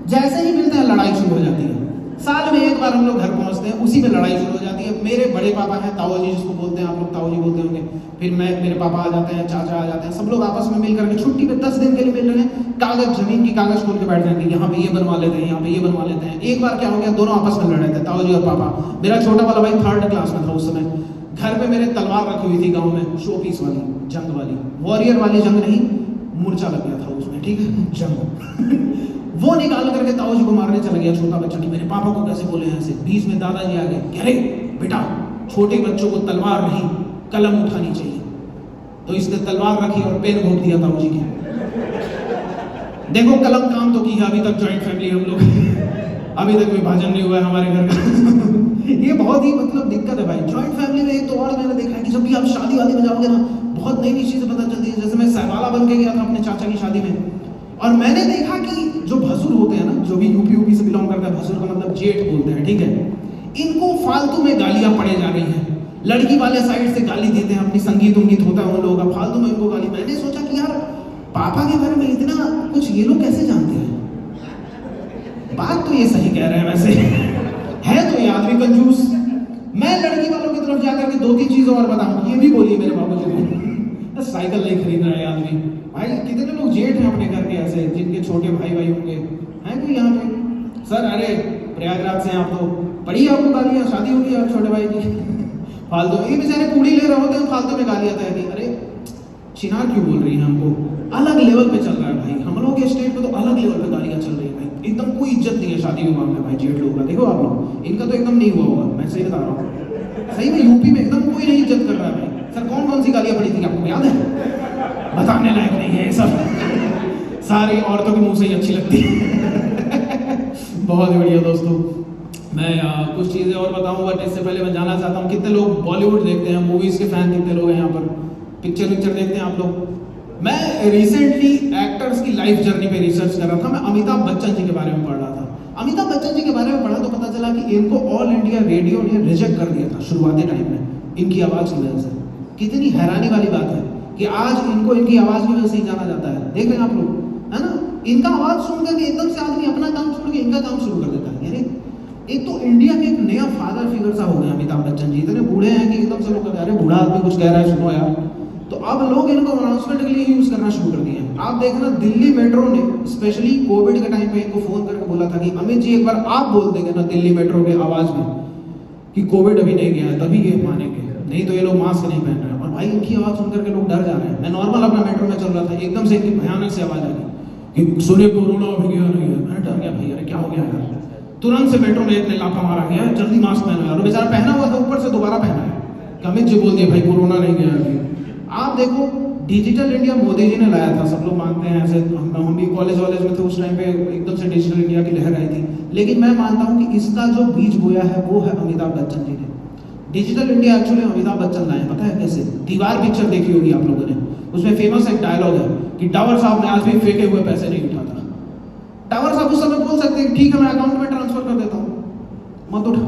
जैसे ही मिलते हैं लड़ाई शुरू हो जाती है। साल में एक बार हम लोग घर पहुंचते हैं, उसी में लड़ाई शुरू हो जाती है। मेरे बड़े पापा हैं, ताऊ जी जिसको बोलते हैं आप लोग, ताऊ जी बोलते होंगे। फिर मेरे पापा आ जाते हैं, चाचा आ जाते हैं, सब लोग आपस में मिल करके छुट्टी पे 10 दिन के लिए मिल रहे हैं, कागज जमीन की कागज खोल के बैठ जाएंगे, यहाँ पे ये बनवा लेते हैं, यहाँ पे ये बनवा लेते हैं। एक बार क्या हो गया, दोनों आपस में लड़ रहे थे, ताऊ जी और पापा। मेरा छोटा वाला भाई 3rd क्लास में था उस समय। घर पे मेरे तलवार रखी हुई थी गाँव में, शो पीस वाली, जंग वाली, वॉरियर वाली जंग नहीं, मूर्छा लग गया था उसमें, ठीक है, जंग। वो निकाल करके ताऊ जी को मारने चला गया, छोटा बच्चा। कि मेरे पापा को कैसे बोले ऐसे। बीच में दादाजी आ गए, कह रहे बेटा छोटे बच्चों को तलवार नहीं कलम उठानी चाहिए। तो इसने तलवार रखी और पेन घोट दिया ताऊ जी के। देखो कलम काम तो की है। अभी तक जॉइंट फैमिली हम लोग, अभी तक विभाजन नहीं हुआ है हमारे घर का। ये बहुत ही मतलब दिक्कत है भाई जॉइंट फैमिली में। एक तो और मैंने देखा है कि जब भी आप शादी वादी में जाओगे ना, बहुत नई नई चीजें पता चलती है। जैसे मैं सहवाला बन के गया था अपने चाचा की शादी में, और मैंने देखा कि जो भसुर होते हैं ना, जो भी यूपी से बिलोंग करता है, भसुर का मतलब जेठ बोलते हैं, ठीक है, इनको फालतू में गालियां पड़े जा रही हैं। लड़की वाले साइड से गाली देते हैं, अपनी संगीत उंगीत होता है उन लोगों का, फालतू में इनको गाली। मैंने सोचा कि यार पापा के बारे में इतना कुछ ये लोग कैसे जानते हैं। बात तो ये सही कह रहे हैं वैसे, है तो ये आदमी कंजूस। मैं लड़की वालों की तरफ जाकर के 2-3 चीज और बताऊं, ये भी बोलिए मेरे बाबू जी को, साइकिल नहीं खरीद रहा है आदमी। भाई कितने लोग जेठ हैं अपने घर के ऐसे, जिनके छोटे भाई होंगे, हैं कोई यहाँ पे? सर अरे प्रयागराज से आप तो पढ़ी आपको गालियाँ, शादी होगी आप छोटे भाई की, फालतू। ये बेचारे कूड़ी ले रहे होते हैं, फालतू में गालियाँ तय की। अरे चिनार क्यों बोल रही है हमको? अलग लेवल पे चल रहा है भाई, हम लोग के स्टेट पे तो अलग लेवल पे गालियाँ चल रही है भाई। एकदम कोई इज्जत नहीं है शादी विवाह में भाई जेठ लोगों का। देखो आप लोग, इनका तो एकदम नहीं हुआ होगा, मैं सही बता रहा हूँ। सही में यूपी में एकदम कोई नहीं इज्जत कर रहा है भाई। सर कौन कौन सी गालियाँ पड़ी थी आपको याद है? बताने लायक नहीं है सब, सारी औरतों के मुंह से ही अच्छी लगती है। बहुत ही बढ़िया दोस्तों, मैं कुछ चीज़ें और बताऊं, बट इससे पहले मैं जानना चाहता हूं कितने लोग बॉलीवुड देखते हैं, मूवीज़ के फैन कितने लोग हैं यहाँ पर? पिक्चर देखते हैं आप लोग? मैं रिसेंटली एक्टर्स की लाइफ जर्नी पे रिसर्च कर रहा था। मैं अमिताभ बच्चन जी के बारे में पढ़ रहा था। अमिताभ बच्चन जी के बारे में पढ़ा तो पता चला कि इनको ऑल इंडिया रेडियो ने रिजेक्ट कर दिया था शुरुआती टाइम में इनकी आवाज़ की वजह से। कितनी हैरानी वाली बात है कि आज इनको इनकी आवाज़ की वजह से ही जाना जाता है। देख रहे हैं आप लोग, है ना? इनका आवाज़ सुन करके एकदम से आदमी अपना काम छोड़ के इनका काम शुरू कर देता है। यानी एक तो इंडिया के एक नया फादर फिगर सा हो गया अमिताभ बच्चन जी। इतने बूढ़े हैं कि एकदम से लोग कहते हैं अरे बूढ़ा आदमी कुछ कह रहा है, सुनो यार। तो अब लोग इनको अनाउंसमेंट के लिए यूज करना शुरू कर दिए हैं। आप देखना दिल्ली मेट्रो ने स्पेशली कोविड के टाइम पे इनको फोन करके बोला था कि अमित जी एक बार आप बोल देंगे ना दिल्ली मेट्रो के आवाज में कि कोविड अभी नहीं गया है, तभी ये मानेंगे, नहीं तो ये लोग मास्क नहीं पहन रहे हैं। और भाई इनकी आवाज सुन करके लोग डर जा रहे हैं। मैं नॉर्मल अपना मेट्रो में चल रहा था, एकदम से इनकी भयानक से आवाज आ गई कि सुनिए कोरोना अभी गया नहीं है। मैं डर गया भाई, अरे क्या हो गया यार। तुरंत से मेट्रो में एक ने लाफा मारा गया, जल्दी मास्क पहनो यार। बेचारा पहना हुआ था, ऊपर से दोबारा पहना है। अमित जी बोल दिए भाई कोरोना नहीं गया अभी। आप देखो डिजिटल इंडिया मोदी जी ने लाया था, सब लोग मानते हैं ऐसे, हम भी कॉलेज में थे उस टाइम पे, एकदम से डिजिटल इंडिया की लहर आई थी। लेकिन मैं मानता हूं कि इसका जो बीज बोया है वो है अमिताभ बच्चन जी ने। Digital India actually Amitabh Bachchan लाए, पता है कैसे? दीवार पिक्चर देखी होगी आप लोगों ने, उसमें फेमस एक डायलॉग है कि टावर साहब ने आज भी फेंके हुए पैसे नहीं उठाता। टावर साहब उस समय बोल सकते हैं ठीक है मैं अकाउंट में ट्रांसफर कर देता हूँ, मत उठा।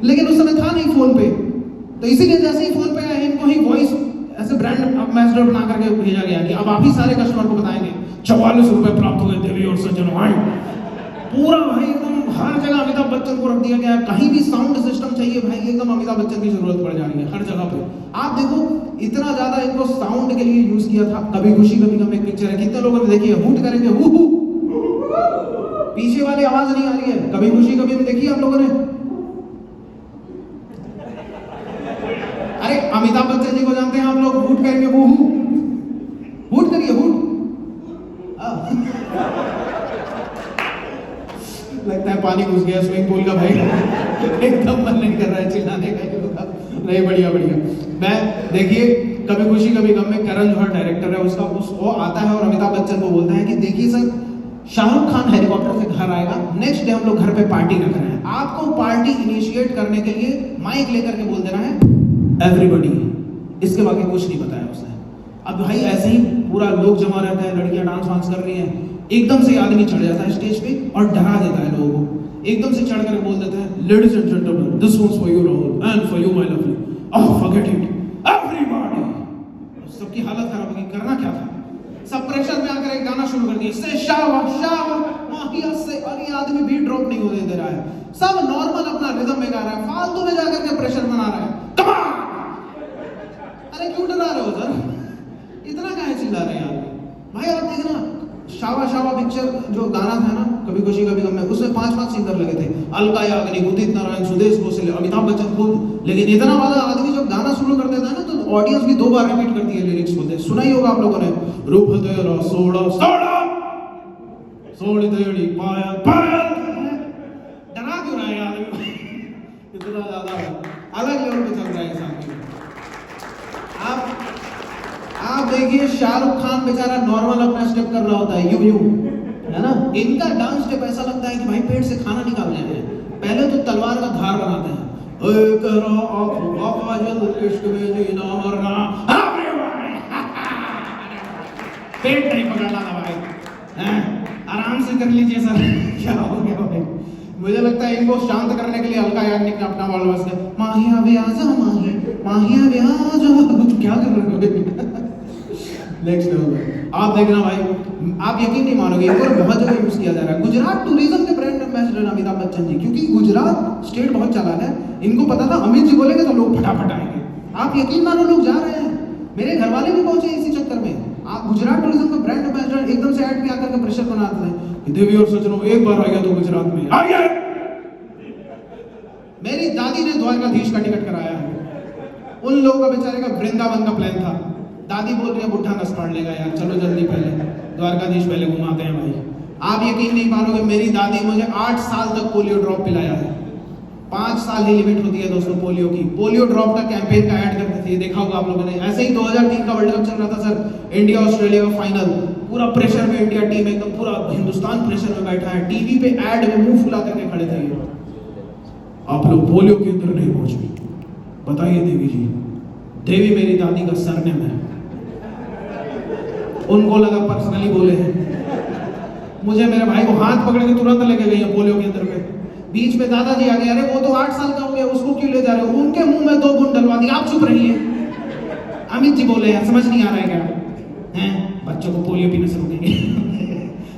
लेकिन उस समय था नहीं फोन पे, तो इसीलिए जैसे ही फोन पे आया इनको ही वॉइस ऐसे ब्रांड एम्बेसडर बना करके भेजा गया कि अब आप ही सारे कस्टमर को बताएंगे 44 रुपए प्राप्त हुए देवी और सज्जन भाई। पूरा भाई एकदम हर जगह अमिताभ बच्चन को रख दिया गया। कहीं भी साउंड सिस्टम चाहिए भाई, एकदम अमिताभ बच्चन की जरूरत पड़ जा रही है हर जगह पे। आप देखो इतना ज्यादा इनको साउंड के लिए यूज किया था। कभी खुशी कभी गम एक पिक्चर है, कितने लोगों ने देखी है? हूट करेंगे हु हु, पीछे वाली आवाज नहीं आ रही है। कभी खुशी कभी गम देखी आप लोगों ने? अरे अमिताभ बच्चन जी को जानते हैं आप लोग, हूट करेंगे वो हूट करिए हूट। लगता है पानी घुस गया स्विमिंग पूल का भाई। एकदम मन नहीं कर रहा है चिल्लाने का। नहीं बढ़िया बढ़िया। मैं देखिए कभी खुशी कभी गम में करण जौहर डायरेक्टर है उसका, वो आता है और अमिताभ बच्चन को बोलता है कि देखिए सर शाहरुख खान हेलीकॉप्टर से घर आएगा, नेक्स्ट डे हम लोग घर पे पार्टी रख रहे हैं, आपको पार्टी इनिशिएट करने के लिए माइक लेकर के बोल देना है एवरीबडी। इसके बाकी कुछ नहीं बताया उसने। अब भाई ऐसे ही पूरा लोग जमा रहते हैं, लड़कियां डांस वांस कर रही हैं, एकदम से आदमी चढ़ जाता है स्टेज पे और डरा देता है लोगों को। एकदम से चढ़ कर बोल देता है ladies and gentleman this was for you Rahul and for you my lovely, oh forget it everybody. सबकी हालत खराब हो गई। करना क्या था? सब प्रेशर में आकर एक गाना शुरू कर दिया, से शावा शावा माहिया सब नॉर्मल अपना रिदम में गा रहा है, फालतू में जाकर के प्रेशर बना रहा है। Come on! अरे क्यों डरा रहे हो सर, इतना काहे चिल्ला रहे हैं यार भाई? आप देखना शावा शावा पिक्चर जो गाना था ना, कभी खुशी कभी गम में, उसमें 5 सिंगर लगे थे, अलका याग्निक, उदित नारायण, सुदेश भोसले, अमिताभ बच्चन खुद। लेकिन इतना वाला आदमी जब गाना शुरू कर देता है ना तो ऑडियंस भी 2 बार रिपीट करती है लिरिक्स बोलते। सुना ही होगा आप लोगों ने, रूप तेरा सोड़ा सोड़ा सोड़ी तेरी पायल पायल। डरा क्यों रहा है यार? इतना ज्यादा अलग लेवल पे चल रहा है इंसान। आप देखिए शाहरुख खान बेचारा नॉर्मल अपना स्टेप कर रहा होता है, यूं यूं, है ना? इनका डांस स्टेप ऐसा लगता है कि भाई पेट से खाना निकाल रहे हैं। पहले तो तलवार का धार बनाते हैं, ओए करो आफाजल इश्क में जीना मरना, पेट नहीं पकड़ना था भाई, हैं? आराम से कर लीजिए सर। क्या हो गया भाई? मुझे लगता है इनको शांत करने के लिए अलका याग्निक ने अपना वर्ड बस किया, माहिया ब्याजा माही माहिया ब्याजा। क्या कर रहे हो? Next level. आप देखना भाई, आप यकीन नहीं मानोगे, एक और बहुत जगह यूज किया जा रहा है। गुजरात टूरिज्म के ब्रांड एम्बेसडर अमिताभ बच्चन जी, क्योंकि गुजरात स्टेट बहुत चालाक है, इनको पता था अमित जी बोलेंगे तो लोग फटाफट आएंगे। आप यकीन मानो लोग जा रहे हैं, मेरे घर वाले भी पहुंचे इसी चक्कर में। आप गुजरात टूरिज्म का ब्रांड एम्बेसडर एकदम से ऐड पे आकर के प्रेशर बनाते हैं, देवी और सज्जनों एक बार आ गया तो गुजरात में आ गया। मेरी दादी ने द्वारकाधीश का टिकट कराया है, उन लोगों का बेचारे का वृंदावन का प्लान था। दादी बोल रही है बुढ़ा नस पाड़ लेगा यार, चलो जल्दी पहले द्वारकाधीश पहले घुमाते हैं भाई। आप यकीन नहीं मानोगे, मेरी दादी मुझे 8 साल तक पोलियो ड्रॉप पिलाया है। 5 साल ही लिमिट होती है दोस्तों पोलियो की। पोलियो ड्रॉप का कैंपेन का ऐड करते थे, देखा होगा आप लोगों ने। ऐसे ही 2003 का वर्ल्ड कप चल रहा था सर, इंडिया ऑस्ट्रेलिया का फाइनल, पूरा प्रेशर में इंडिया टीम, एकदम पूरा हिंदुस्तान प्रेशर में बैठा है, टीवी पे ऐड में मुंह फुला करके खड़े थे, आप लोग पोलियो केंद्र नहीं पहुंचे, बताइए देवी जी। देवी मेरी दादी का सरनेम है, उनको लगा पर्सनली बोले हैं। मुझे मेरे भाई को हाथ पकड़ के तुरंत लेके गई है पोलियो केंद्र पे। बीच में दादाजी आ गए, अरे वो तो 8 साल का हो गया, उसको क्यों ले जा रहे हो? उनके मुंह में 2 बूंद डलवा दी, आप चुप रहिए। अमित जी बोले यार, समझ नहीं आ रहा है क्या? हैं बच्चों को पोलियो पीने से रोकेंगे।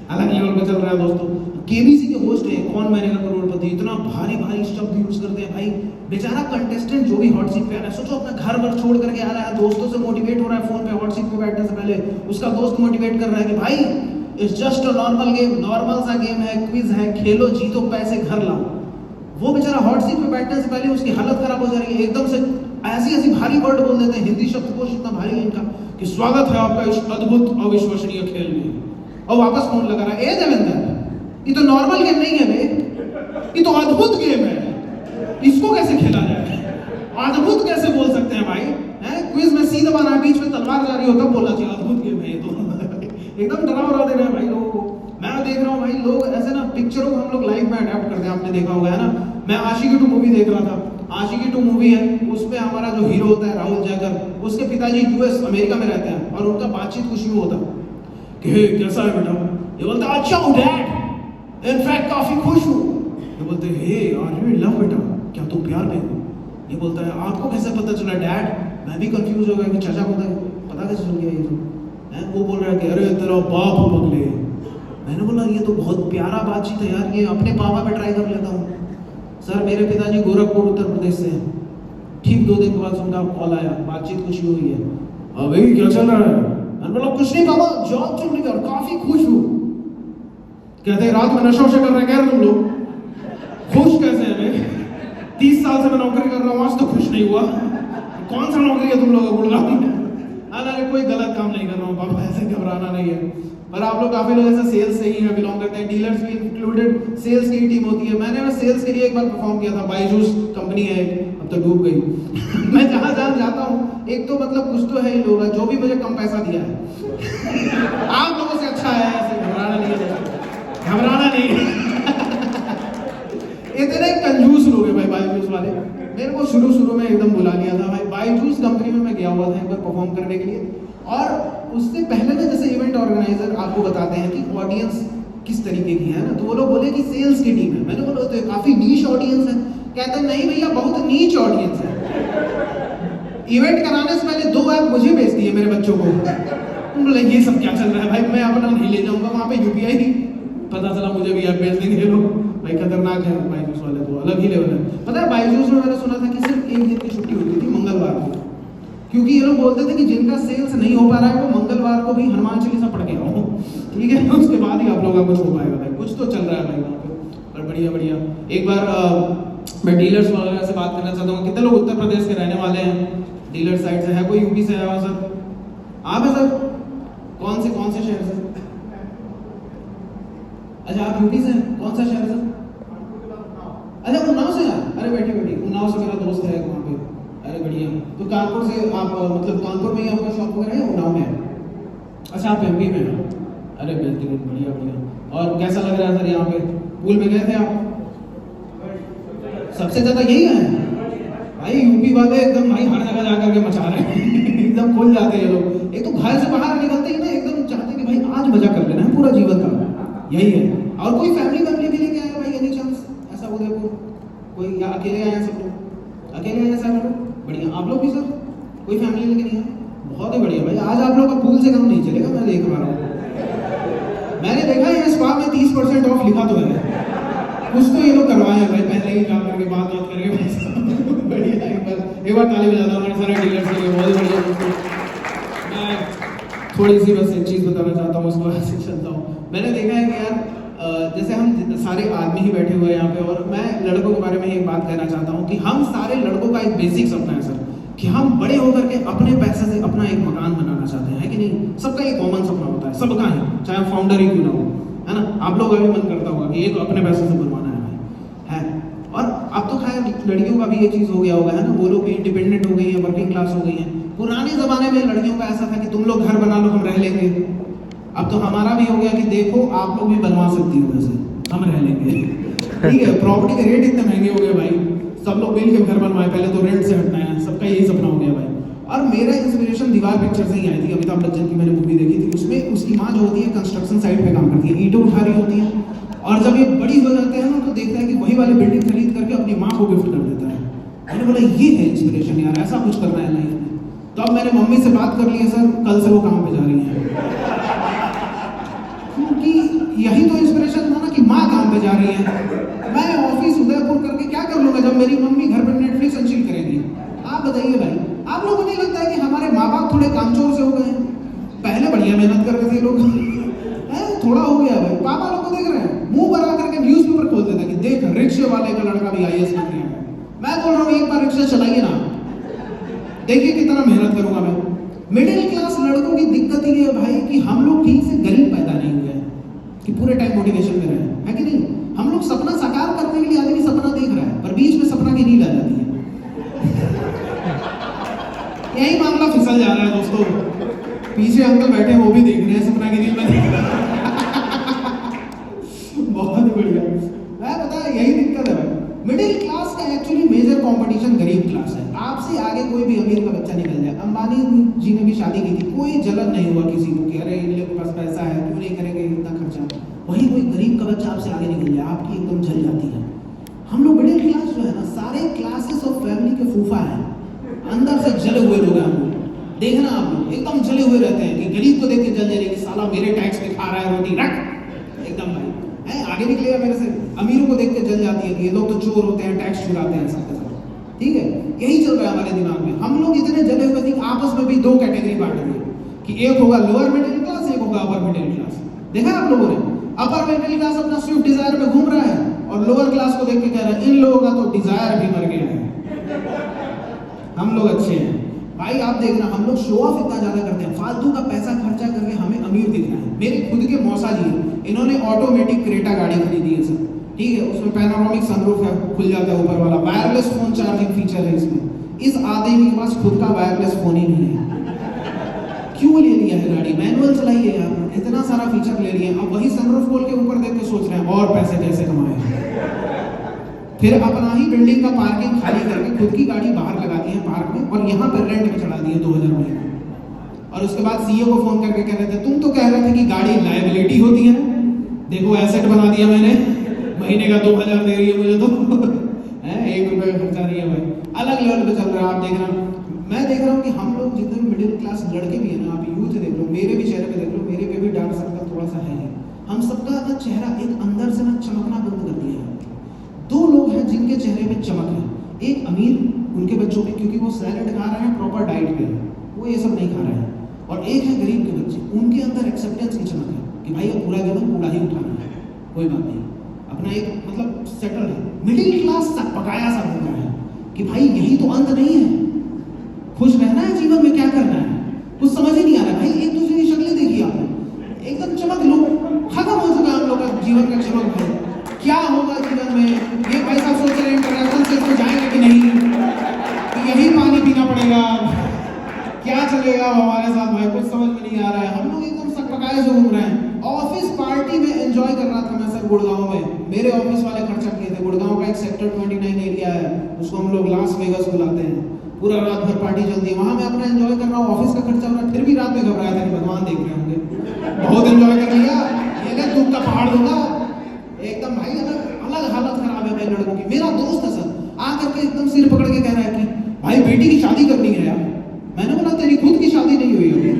अलग लेवल पे चल रहा है दोस्तों। केबीसी के होस्ट है, कौन बनेगा करोड़पति, इतना भारी भारी शब्द यूज करते हैं भाई। बेचारा कंटेस्टेंट जो भी हॉट सीट पे आ रहा है, सोचो अपना घर वर छोड़ करके आ रहा है, दोस्तों से मोटिवेट हो रहा है, फोन पे हॉट सीट पे बैठने से पहले उसका दोस्त मोटिवेट कर रहा है कि भाई it's just a normal game, normal सा गेम है, क्विज है, खेलो जीतो पैसे घर लाओ। वो बेचारा हॉट सीट पे बैठने से पहले उसकी हालत खराब हो जा रही है, एकदम से ऐसी ऐसी भारी वर्ड बोल देते हैं, हिंदी शब्दकोश इतना भारी है इनका कि स्वागत है आपका इस अद्भुत अविश्वसनीय खेल में, और वापस फोन लगा रहा है। ए देवेंद्र, ये तो नॉर्मल गेम नहीं है बे, ये तो अद्भुत गेम है, इसको कैसे खेला जाए? अद्भुत कैसे बोल सकते हैं भाई? हैं क्विज में सीधा बना, बीच में तलवार जा रही हो तब बोलना चाहिए अद्भुत गेम है ये तो। एकदम डरा उड़ा दे रहे हैं भाई लोगों को। मैं देख रहा हूँ भाई लोग ऐसे ना पिक्चरों को हम लोग लाइव में अडैप्ट करते हैं, आपने देखा होगा है ना। मैं आशिकी 2 मूवी देख रहा था, आशिकी 2 मूवी है, उसमें हमारा जो हीरो होता है राहुल जयकर, उसके पिताजी यूएस अमेरिका में रहते हैं और उनका बातचीत कुछ यूं होता कि हे कैसा है बेटा? ये बोलता अच्छा हूँ डैड, इनफैक्ट काफी खुश हूँ। ये बोलते हे आर यू इन लव बेटा, क्या तुम प्यार में हो? ये बोलता है आपको कैसे पता चला डैड? मैं भी कंफ्यूज हो गया कि चाचा को पता कैसे चल गया ये तो। वो बोल रहा है कि अरे तेरा बाप पगले। मैंने बोला ये तो बहुत प्यारा बातचीत है यार, ये अपने पापा पे ट्राई कर लेता हूँ। सर मेरे पिताजी गोरखपुर उत्तर प्रदेश से हैं। ठीक 2 दिन के बाद उनका कॉल आया, बातचीत कुछ हुई है। अबे क्या चल रहा है? मैंने बोला कुछ नहीं पापा, जॉब चल रही है और काफी खुश हूँ। कहते हैं रात में नशा वशा कर रहे हैं क्या तुम लोग? खुश कैसे है? 30 साल से मैं नौकरी कर रहा हूँ, आज तो खुश नहीं हुआ। कौन सा नौकरी है तुम लोगों को? अरे कोई गलत काम नहीं कर रहा हूँ पापा, ऐसे घबराना नहीं है। पर आप लोग काफी लोग ऐसे सेल्स से ही बिलोंग करते हैं, डीलर्स भी इंक्लूडेड, सेल्स की टीम होती है। मैंने सेल्स के लिए एक बार परफॉर्म किया था, बायजूस कंपनी है, अब तो डूब गई। मैं जहाँ जहाँ जाता हूँ एक तो मतलब कुछ तो है ही लोग जो भी मुझे कम पैसा दिया है। आप लोगों से अच्छा है, ऐसे घबराना नहीं है, घबराना नहीं। इतने कंजूस लोग हैं भाई बायजूस वाले। मेरे को शुरू में एकदम बुला लिया था भाई, बायजूस कंपनी में मैं गया हुआ था एक बार परफॉर्म करने के लिए। और उससे पहले ना जैसे इवेंट ऑर्गेनाइजर आपको बताते हैं कि ऑडियंस किस तरीके की है ना, तो वो लोग बोले कि सेल्स की टीम है। मैंने बोला तो काफी नीच ऑडियंस है। कहते नहीं भैया बहुत नीच ऑडियंस है। इवेंट कराने से पहले 2 ऐप मुझे भेज दिए मेरे बच्चों को। बोले ये सब क्या चल रहा है भाई, मैं अपना नहीं ले जाऊंगा वहाँ पे यूपीआई। पता चला मुझे भी ऐप भेज देंगे लोग। भाई खतरनाक है बायजूस वाले, तो अलग ही लेवल है। पता है बायजूस में मैंने सुना था कि सिर्फ एक दिन की छुट्टी होती थी, मंगलवार को, क्योंकि ये लोग बोलते थे कि जिनका सेल्स नहीं हो पा रहा है वो मंगलवार को भी हनुमान चालीसा पढ़ के आओ, ठीक है, उसके बाद ही आप लोगों का कुछ हो पाएगा भाई, कुछ तो चल रहा है भाई वहाँ पे। और बढ़िया बढ़िया। एक बार मैं डीलर्स वगैरह से बात करना चाहता हूँ, कितने लोग उत्तर प्रदेश के रहने वाले हैं, डीलर साइड से है, कोई यूपी से आया हो सर? आप है सर? कौन से शहर से? अच्छा आप यूपी से हैं, कौन सा शहर से? अच्छा उन्नाव से यार, अरे बैठिए बैठिए, उन्नाव से मेरा दोस्त है वहाँ पे, अरे बढ़िया। तो कानपुर से आप, मतलब कानपुर में ही आपका शॉप वगैरह है, उन्नाव में है? अच्छा आप एमपी में हैं, अरे बेहतरीन, बढ़िया बढ़िया। और कैसा लग रहा है सर यहाँ पे? पूल में गए थे आप? सबसे ज्यादा यही है भाई, यूपी वाले एकदम भाई हर जगह जाकर के मचा रहे हैं एकदम खुल जाते हैं ये लोग, एक तो घर से बाहर निकलते ही ना एकदम चाहते कि भाई आज मजा कर लेना है पूरा जीवन का, यही है। और कोई फैमिली भी लेके आया भाई एनी चांस? ऐसा वो देखो कोई, या अकेले आए हैं सब लोग? अकेले आए हैं सब लोग, बढ़िया। आप लोग भी सर कोई फैमिली लेके नहीं आए? बहुत ही बढ़िया भाई, आज आप लोग का पूल से काम नहीं चलेगा, मैं देख पा रहा हूँ। मैंने देखा है स्पा में 30% ऑफ लिखा तो है, कुछ तो ये लोग करवाए हैं भाई, पहले ही काम करके बात करके बढ़िया। एक बार ताली बजाता हूँ हमारे सारे डीलर्स के लिए, बहुत बढ़िया दोस्तों। मैं थोड़ी सी बस एक चीज़ बताना चाहता हूँ, उसको ऐसे चलता हूँ। मैंने देखा है कि यार जैसे हम सारे आदमी ही बैठे हुए हैं यहाँ पे, और मैं लड़कों के बारे में एक बात कहना चाहता हूँ कि हम सारे लड़कों का एक बेसिक सपना है सर, कि हम बड़े होकर के अपने पैसे से अपना एक मकान बनाना चाहते हैं, है कि नहीं? सबका एक कॉमन सपना होता है, सबका है, चाहे फाउंडर ही क्यों ना हो, है ना? आप लोग का भी मन करता होगा कि एक अपने पैसे से बनवाना है भाई, है। और अब तो खैर लड़कियों का भी ये चीज़ हो गया होगा, है ना? वो लोग भी इंडिपेंडेंट हो गई हैं, वर्किंग क्लास हो गई हैं। पुराने ज़माने में लड़कियों का ऐसा था कि तुम लोग घर बना लो, हम रह लेंगे। अब तो हमारा भी हो गया कि देखो आप लोग भी बनवा सकती हो, वैसे हम रह लेंगे, ठीक है? प्रॉपर्टी के रेट इतने महंगे हो गए भाई, सब लोग मिल के घर बनवाए, पहले तो रेंट से हटना है, सबका यही सपना हो गया भाई। और मेरा इंस्पिरेशन दीवार पिक्चर से ही आई थी, अमिताभ बच्चन की मैंने मूवी देखी थी, उसमें उसकी माँ जो होती है कंस्ट्रक्शन साइट पे काम करती है, ईंटें उठा रही होती है, और जब ये बड़ी हो जाते हैं ना तो देखता है कि वही वाली बिल्डिंग खरीद करके अपनी माँ को गिफ्ट कर देता है। मैंने बोला ये है इंस्पिरेशन यार, ऐसा कुछ करना है लाइफ में। तो अब मैंने मम्मी से बात कर ली है सर, कल से वो काम पे जा रही है, क्योंकि यही तो इंस्पिरेशन था ना कि माँ काम पे जा रही है। मैं ऑफिस उदयपुर करके क्या कर लूंगा जब मेरी मम्मी घर पर नेटफ्लिक्स एंड चिल करेगी? आप बताइए भाई, आप लोगों को नहीं लगता है कि हमारे माँ बाप थोड़े कामचोर से हो गए? पहले बढ़िया मेहनत कर रहे थे लोग थोड़ा हो गया भाई। पापा लोग को देख रहे हैं, मुंह बना करके न्यूज़पेपर खोल देते कि देख रिक्शे वाले का लड़का भी आईएएस बन गया है। मैं बोल रहा हूँ एक बार रिक्शा चलाइए ना, देखिए कितना मेहनत करूंगा मैं। मिडिल क्लास लड़कों की दिक्कत ही है भाई कि हम लोग ठीक से गरीब पैदा नहीं हुए हैं कि पूरे टाइम मोटिवेशन में रहे, है कि नहीं? हम लोग सपना साकार करने के लिए आदमी सपना देख रहा है, पर बीच में सपना की नींद आ जाती है यही मामला फिसल जा रहा है दोस्तों। पीछे अंकल बैठे हैं, वो भी देख रहे हैं सपना की नींद में बहुत बढ़िया। मैं बता, यही दिक्कत है भाई। मिडिल क्लास का एक्चुअली मेजर कंपटीशन गरीब क्लास है। आपसे आगे कोई भी अमीर का बच्चा निकल जाए, अंबानी जी ने भी शादी की थी, कोई जलन नहीं हुआ किसी को कि अरे इन लोगों के पास पैसा है, क्यों नहीं करेंगे इतना खर्चा। वही कोई गरीब का बच्चा आपसे आगे निकल जाए, आपकी एकदम जल जाती है। हम लोग मिडिल क्लास जो है ना, सारे क्लासेस ऑफ फैमिली के फूफा हैं, अंदर से जले हुए लोग हैं। हम लोग देखना, आप लोग एकदम जले हुए रहते हैं कि गरीब को देख के जल जाएंगे कि साला मेरे टैक्स पे खा रहा है रोटी, रख एकदम भाई है आगे निकलेगा मेरे से। अमीरों को देख के जल जाती है कि ये लोग तो चोर होते हैं, टैक्स चुराते हैं सबके सब, ठीक है? यही चल रहा है हमारे दिमाग में। हम लोग इतने जले हुए थे, आपस में भी दो कैटेगरी बांट दिए कि एक होगा लोअर मिडिल क्लास, एक होगा अपर मिडिल क्लास। देखा आप लोगों ने? अपर मिडिल क्लास अपना स्विफ्ट डिजायर में घूम रहा है, और लोअर क्लास को देख के कह रहा है इन लोगों का तो डिजायर भी मर गया है, हम लोग अच्छे हैं भाई। आप देखना, हम लोग शो ऑफ इतना ज्यादा करते हैं, फालतू का पैसा खर्चा करके हमें अमीर दिखना है। मेरे खुद के मौसा जी, इन्होंने ऑटोमेटिक क्रेटा गाड़ी खरीदी है सर, ठीक है? उसमें पैनोरामिक सनरूफ है, खुल जाता है ऊपर वाला, वायरलेस फोन चार्जिंग फीचर है इसमें। इस आदमी के पास खुद का वायरलेस फोन ही नहीं है। क्यों ले लिया है गाड़ी? मैनुअल चलाई है यार, इतना सारा फीचर ले लिए, अब वही सनरूफ खोल के ऊपर देख के सोच रहे हैं और पैसे कैसे कमाए। फिर अपना ही बिल्डिंग का पार्किंग खाली करके खुद की गाड़ी बाहर लगा दी है पार्क में, और यहाँ पर रेंट पे चढ़ा दी है 2000 महीने। और उसके बाद सीईओ को फोन करके कह रहे थे तुम तो कह रहे थे कि गाड़ी लायबिलिटी होती है, देखो एसेट बना दिया मैंने, महीने का 2000 दे रही है मुझे तो है, 1 रुपये का खर्चा नहीं है भाई। अलग लेवल पे चल रहा है। आप देख रहे हो, मैं देख रहा हूँ कि हम लोग जितने मिडिल क्लास लड़के भी है ना, आप यूथ देख लो, मेरे भी चेहरे पे देख लो, मेरे पे भी डार्क सर्कल थोड़ा सा है। हम सबका ना चेहरा एक अंदर से ना चमकना बंद कर दिया है। एक अमीर उनके बच्चों में, क्योंकि वो सैलेड खा रहे हैं, प्रॉपर डाइट पे है, वो ये सब नहीं खा रहे हैं, और एक है गरीब के बच्चे, उनके अंदर एक्सेप्टेंस की चमक है कि भाई अब पूरा जीवन कूड़ा ही उठाना है, कोई बात नहीं, अपना एक मतलब सेटल है। मिडिल क्लास पकाया सा हो रहा है कि भाई यही तो अंत नहीं है, खुश रहना है जीवन में, क्या करना है, कुछ समझ ही नहीं आ रहा भाई। एक दूसरे की शक्लें देखिए आपने, एकदम चमक लो, खत्म हो चुका है हम लोग का जीवन का चमक है। क्या होगा जीवन में, ये भाई साहब सोच रहे हैं इंटरनेशनल से इसको जाएंगे कि नहीं, कि यही पानी पीना पड़ेगा, क्या चलेगा वो हमारे साथ, भाई कुछ समझ में नहीं आ रहा है। हम लोग एकदम सकपकाए से घूम रहे हैं। ऑफिस पार्टी में एंजॉय कर रहा था मैं सर गुड़गांव में, मेरे ऑफिस वाले खर्चा किए थे। गुड़गांव का एक सेक्टर 29 एरिया है, उसको हम लोग लास वेगस बुलाते हैं, पूरा रात भर पार्टी चलती है वहां। मैं अपना एंजॉय कर रहा हूँ, ऑफिस का खर्चा हो रहा है, फिर भी रात में घबराया था कि भगवान देख रहे होंगे, बहुत एंजॉय कर लिया, ये ले दुख का पहाड़ दूंगा एकदम। भाई अलग हालत खराब है भाई लड़कों की। मेरा दोस्त है सर, आकर के एकदम सिर पकड़ के कह रहा है कि भाई बेटी की शादी करनी है यार। मैंने बोला तेरी खुद की शादी नहीं हुई अभी।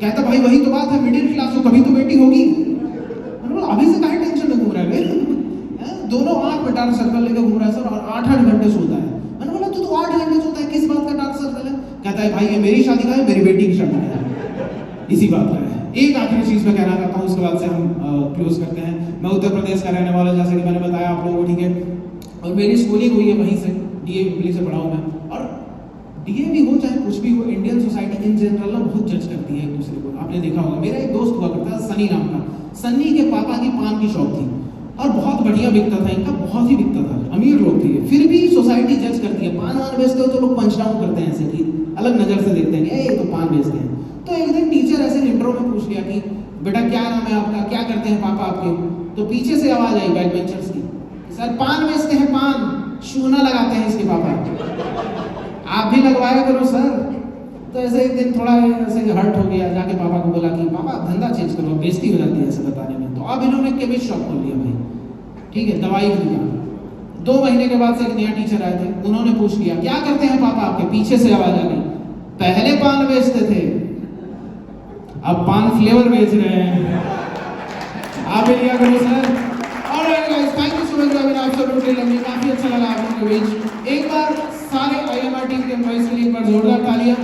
कहता भाई वही तो बात है, मिडिल क्लास हो कभी तो बेटी होगी। मैंने बोला अभी से काहे टेंशन में घूम रहा है, दोनों आंख में डार्क सर्कल लेकर घूम रहा है सर, और 8-8 घंटे सोता है। मैंने बोला तू तो 8 घंटे सोता है, किस बात का डार्क सर्कल है? कहता है भाई ये मेरी शादी का है, मेरी बेटी की शादी का है, इसी बात का है। एक आखिरी चीज मैं कहना चाहता हूँ, उसके बाद से हम क्लोज करते हैं। मैं उत्तर प्रदेश का रहने वाला, जैसे कि मैंने बताया आप लोगों को, ठीक है, और मेरी स्कूलिंग हुई है वहीं से, डीएवी से पढ़ा हूँ मैं। और डीएवी हो चाहे कुछ भी हो, इंडियन सोसाइटी इन जनरल ना बहुत जज करती है एक दूसरे को। आपने देखा होगा, मेरा एक दोस्त हुआ करता था सनी नाम का, सन्नी के पापा की पान की शॉप थी और बहुत बढ़िया बिकता था इनका, बहुत ही बिकता था, अमीर लोग थे। फिर भी सोसाइटी जज करती है, पान वान बेचते हो तो लोग पंच डाउन करते हैं, ऐसे कि अलग नजर से देखते हैं, ये तो पान बेचते हैं। तो एक दिन टीचर ऐसे इंट्रो में पूछ लिया कि बेटा क्या नाम है आपका, क्या करते हैं पापा आपके? तो पीछे से आवाज आई बैक बेंचर्स की, सर पान बेचते हैं, पान शूना लगाते हैं इसके पापा, आप भी लगवाया करो सर। तो ऐसे एक दिन थोड़ा ऐसे हर्ट हो गया, जाके पापा को बोला कि पापा धंधा चेंज करो, बेइज्जती हो जाती है ऐसे बताने में। तो अब इन्होंने केमिस्ट शॉप खोल लिया भाई, ठीक है, दवाई की दुकान। 2 महीने के बाद से एक नया टीचर आए थे, उन्होंने पूछ लिया क्या करते हैं पापा आपके? पीछे से आवाज आ गई, पहले पान बेचते थे, अब पान फ्लेवर बेच रहे हैं, आप भी लिया करो सर। और थैंक यू सो मच, काफी अच्छा लगा आप लोगों के बीच। एक बार सारे IMR टीम के एम्प्लॉइज के लिए एक बार जोरदार तालियां।